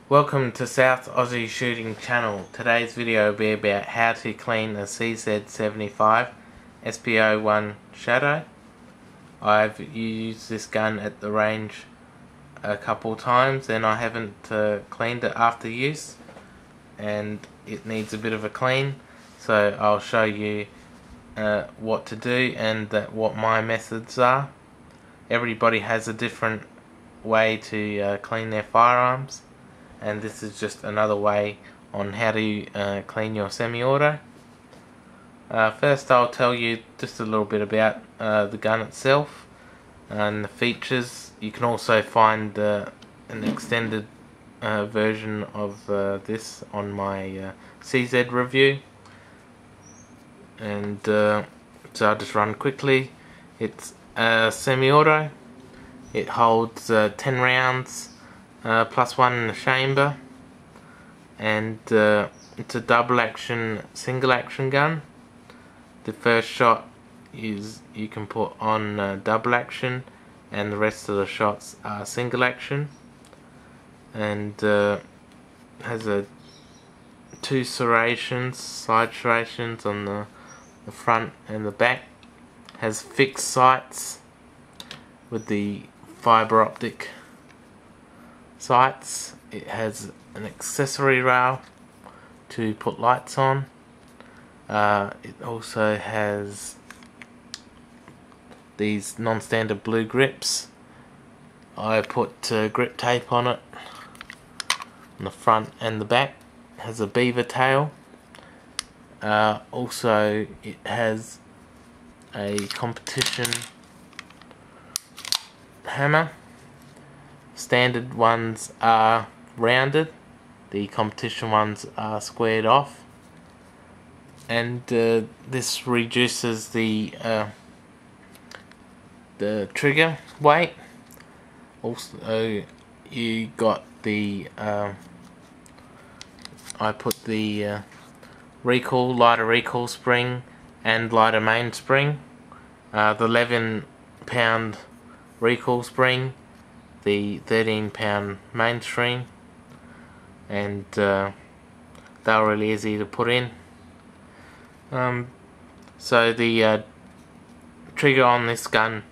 Welcome to South Aussie Shooting Channel. Today's video will be about how to clean a CZ75 SP-01 Shadow. I've used this gun at the range a couple times and I haven't cleaned it after use, and it needs a bit of a clean, so I'll show you what to do and what my methods are. Everybody has a different way to clean their firearms, and this is just another way on how to clean your semi-auto. First I'll tell you just a little bit about the gun itself and the features. You can also find an extended version of this on my CZ review, and so I'll just run quickly. It's a semi-auto. It holds 10 rounds plus one in the chamber, and it's a double action, single action gun. The first shot is you can put on double action, and the rest of the shots are single action, and has two serrations, side serrations on the front and the back. Has fixed sights with the fibre optic sights. It has an accessory rail to put lights on. It also has these non-standard blue grips. I put grip tape on it on the front and the back. It has a beaver tail. Also it has a competition hammer. Standard ones are rounded, the competition ones are squared off, and this reduces the trigger weight. Also you got the I put the lighter recoil spring and lighter mainspring. The 11-pound recoil spring, the 13-pound mainspring, and they're really easy to put in. So the trigger on this gun,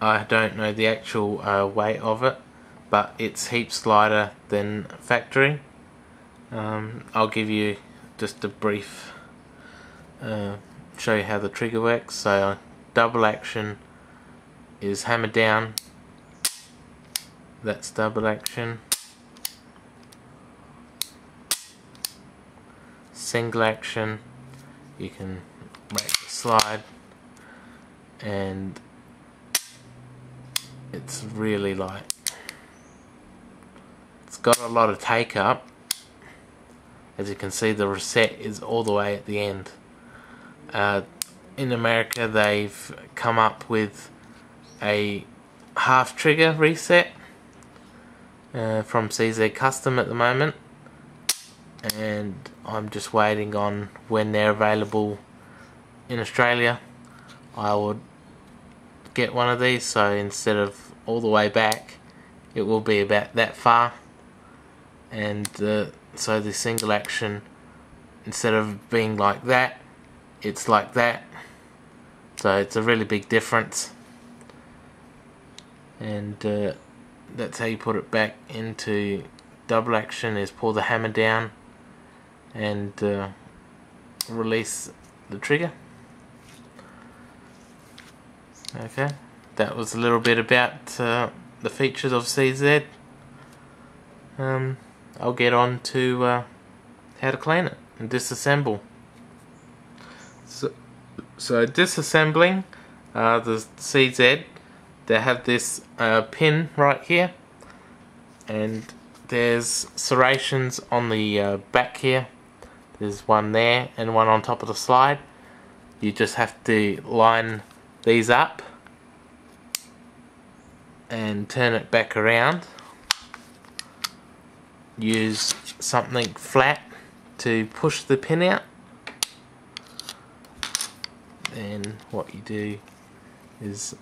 I don't know the actual weight of it, but it's heaps lighter than factory. I'll give you just a brief show you how the trigger works. So double action is hammer down, that's double action. Single action, you can make the slide, and it's really light. It's got a lot of take up. As you can see, the reset is all the way at the end. In America they've come up with a half trigger reset from CZ Custom at the moment, and I'm just waiting on when they're available in Australia. I would get one of these, so instead of all the way back, it will be about that far, and so the single action, instead of being like that, it's like that. So it's a really big difference, and that's how you put it back into double action, is pull the hammer down and release the trigger. Okay, that was a little bit about the features of CZ. I'll get on to how to clean it and disassemble. So disassembling the CZ, they have this pin right here, and there's serrations on the back here. There's one there and one on top of the slide. You just have to line these up and turn it back around. Use something flat to push the pin out. Then what you do is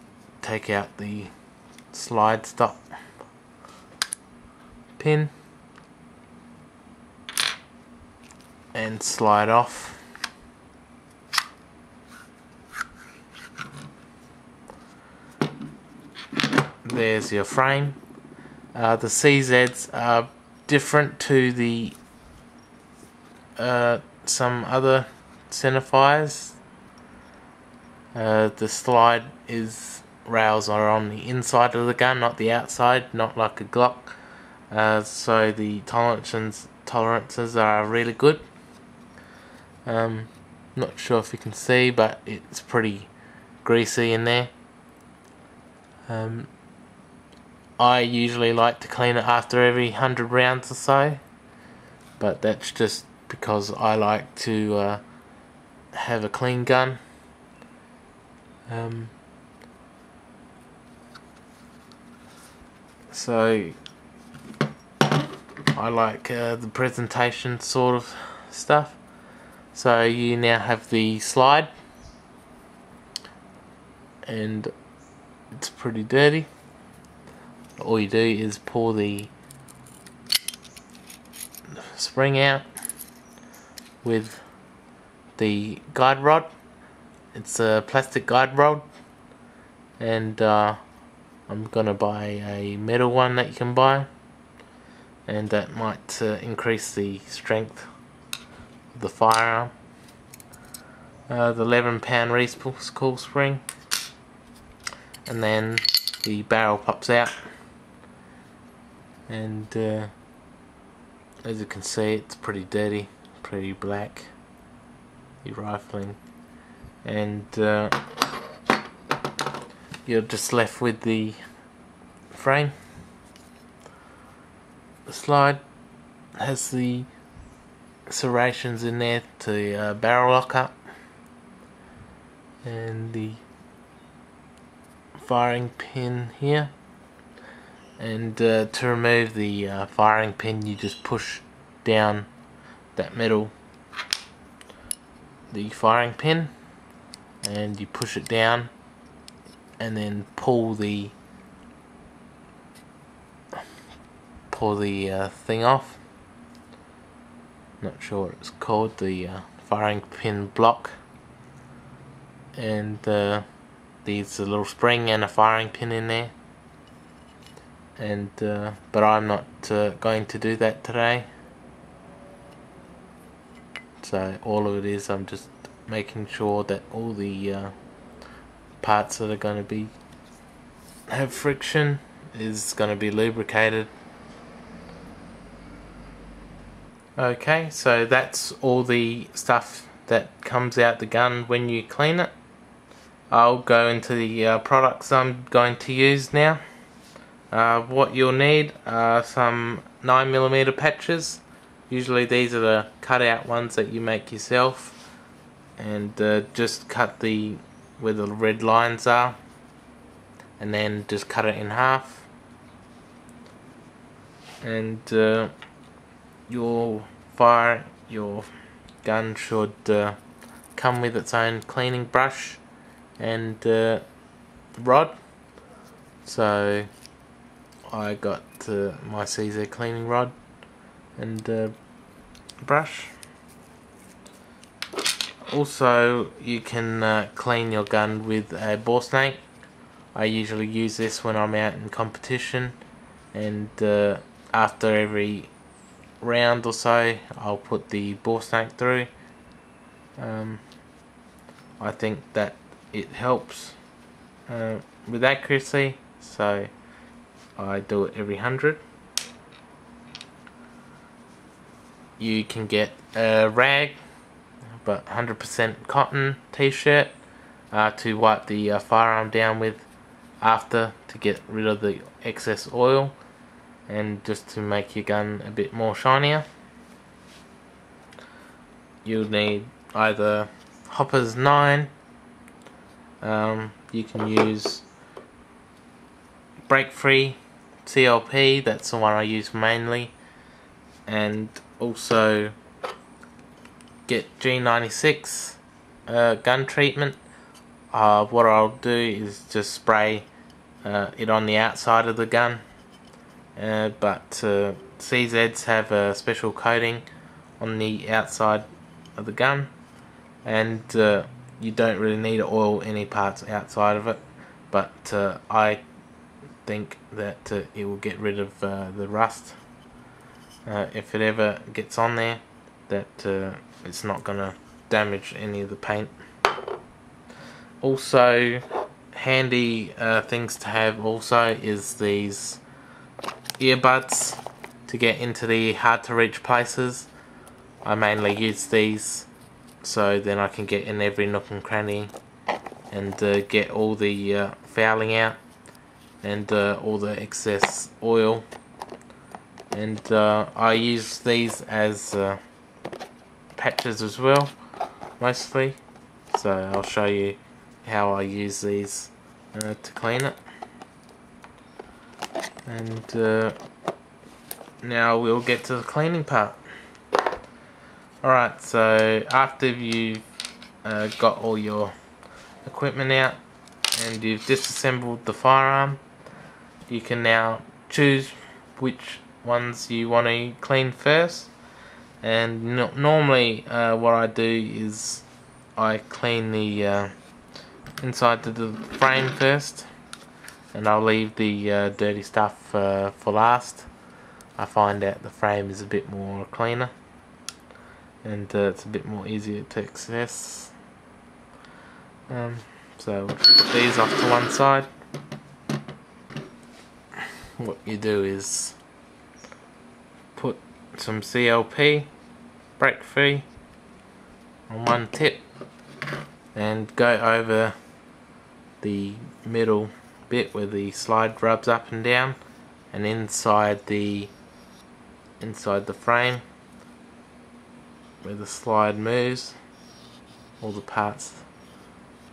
take out the slide stop pin and slide off. There's your frame. The CZs are different to the some other centerfires. The slide rails are on the inside of the gun, not the outside, not like a Glock. So the tolerances are really good. Not sure if you can see, but it's pretty greasy in there. I usually like to clean it after every 100 rounds or so, but that's just because I like to have a clean gun. So I like the presentation sort of stuff. So you now have the slide, and it's pretty dirty. All you do is pull the spring out with the guide rod. It's a plastic guide rod, and I'm gonna buy a metal one that you can buy, and that might increase the strength of the firearm. The 11-pound recoil spring, and then the barrel pops out, and as you can see, it's pretty dirty, pretty black, the rifling, and you're just left with the frame. The slide has the serrations in there to barrel lock up, and the firing pin here, and to remove the firing pin, you just push down that metal, the firing pin, and you push it down, and then pull the thing off. Not sure what it's called, the firing pin block, and there's a little spring and a firing pin in there, and but I'm not going to do that today. So all of it is, I'm just making sure that all the parts that are going to have friction is going to be lubricated. Okay, so that's all the stuff that comes out the gun when you clean it. I'll go into the products I'm going to use now. What you'll need are some 9mm patches. Usually these are the cut out ones that you make yourself, and just cut where the red lines are, and then just cut it in half. And your gun should come with its own cleaning brush and rod. So I got my CZ cleaning rod and brush. Also, you can clean your gun with a bore snake. I usually use this when I'm out in competition, and after every round or so I'll put the bore snake through. I think that it helps with accuracy, so I do it every 100. You can get a rag, but 100% cotton t-shirt to wipe the firearm down with after, to get rid of the excess oil and just to make your gun a bit more shinier. You'll need either Hoppe's 9, you can use Break Free CLP, that's the one I use mainly, and also get G96 gun treatment. What I'll do is just spray it on the outside of the gun, but CZs have a special coating on the outside of the gun, and you don't really need to oil any parts outside of it, but I think that it will get rid of the rust if it ever gets on there, that it's not going to damage any of the paint. Also, handy things to have also is these earbuds to get into the hard to reach places. I mainly use these so then I can get in every nook and cranny and get all the fouling out and all the excess oil. And I use these as patches as well, mostly, so I'll show you how I use these to clean it. And now we'll get to the cleaning part. Alright, so after you've got all your equipment out and you've disassembled the firearm, you can now choose which ones you want to clean first. And normally what I do is I clean the inside the frame first, and I'll leave the dirty stuff for last. I find out the frame is a bit more cleaner and it's a bit more easier to access. So we'll put these off to one side. What you do is put some CLP, break free, on one tip and go over the middle bit where the slide rubs up and down, and inside the frame where the slide moves, all the parts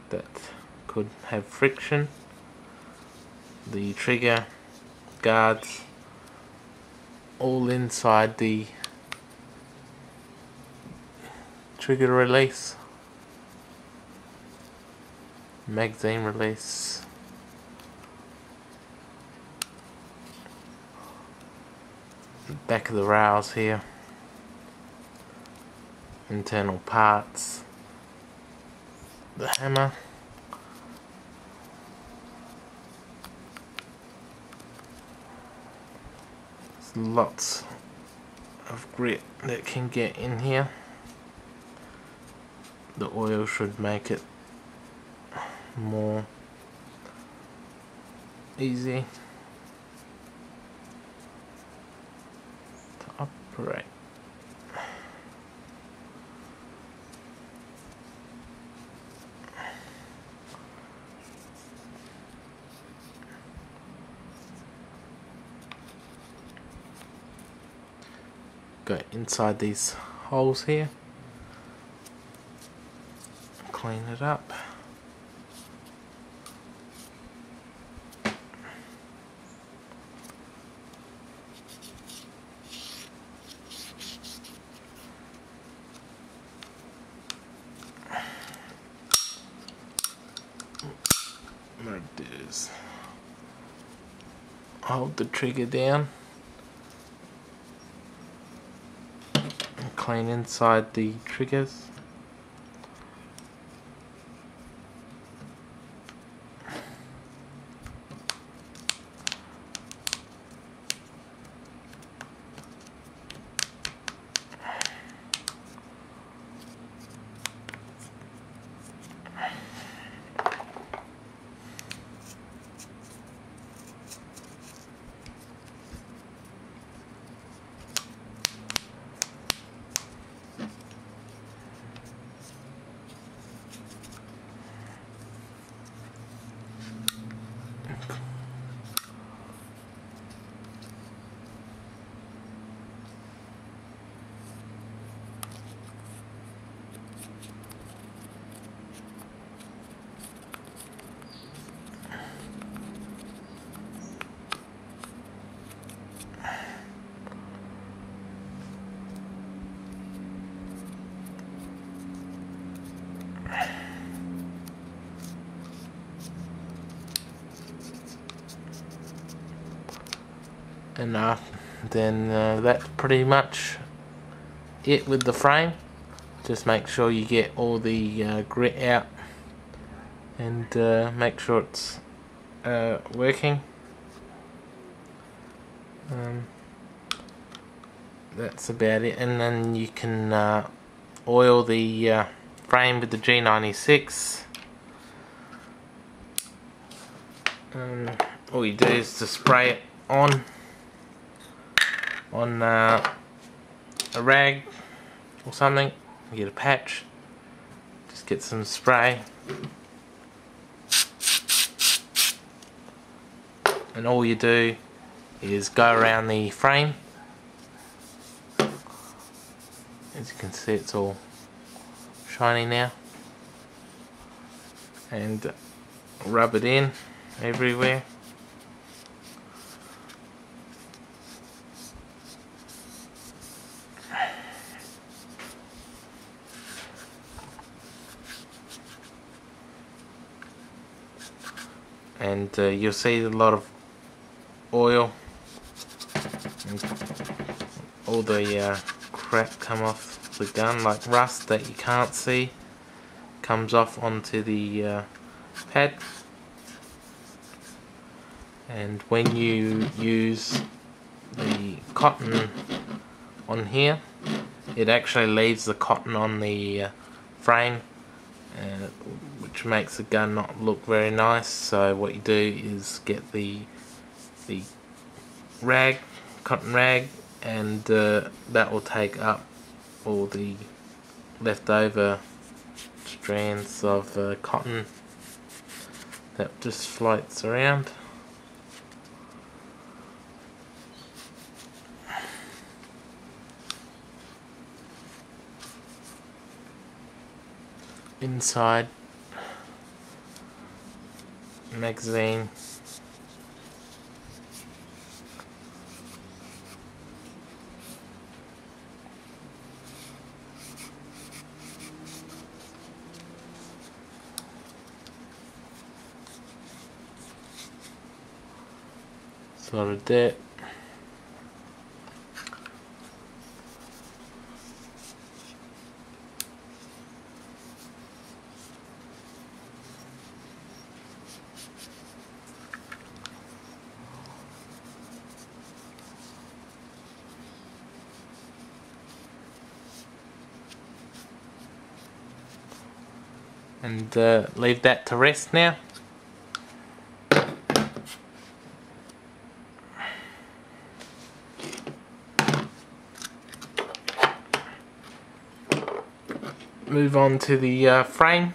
that could have friction, the trigger guards, all inside the trigger release, magazine release, the back of the rails here, internal parts, the hammer, there's lots of grit that can get in here. The oil should make it more easy to operate. Go inside these holes here, clean it up. What I do is hold the trigger down and clean inside the triggers. And then that's pretty much it with the frame. Just make sure you get all the grit out and make sure it's working. That's about it, and then you can oil the frame with the G96. All you do is to spray it on a rag or something. You get a patch, just get some spray, and all you do is go around the frame. As you can see, it's all shiny now, and rub it in everywhere. And you'll see a lot of oil and all the crap come off the gun, like rust that you can't see comes off onto the pad. And when you use the cotton on here, it actually leaves the cotton on the frame, which makes the gun not look very nice. So what you do is get the rag, cotton rag, and that will take up all the leftover strands of cotton that just floats around. Inside magazine, sort of dirt. And leave that to rest now. Move on to the frame.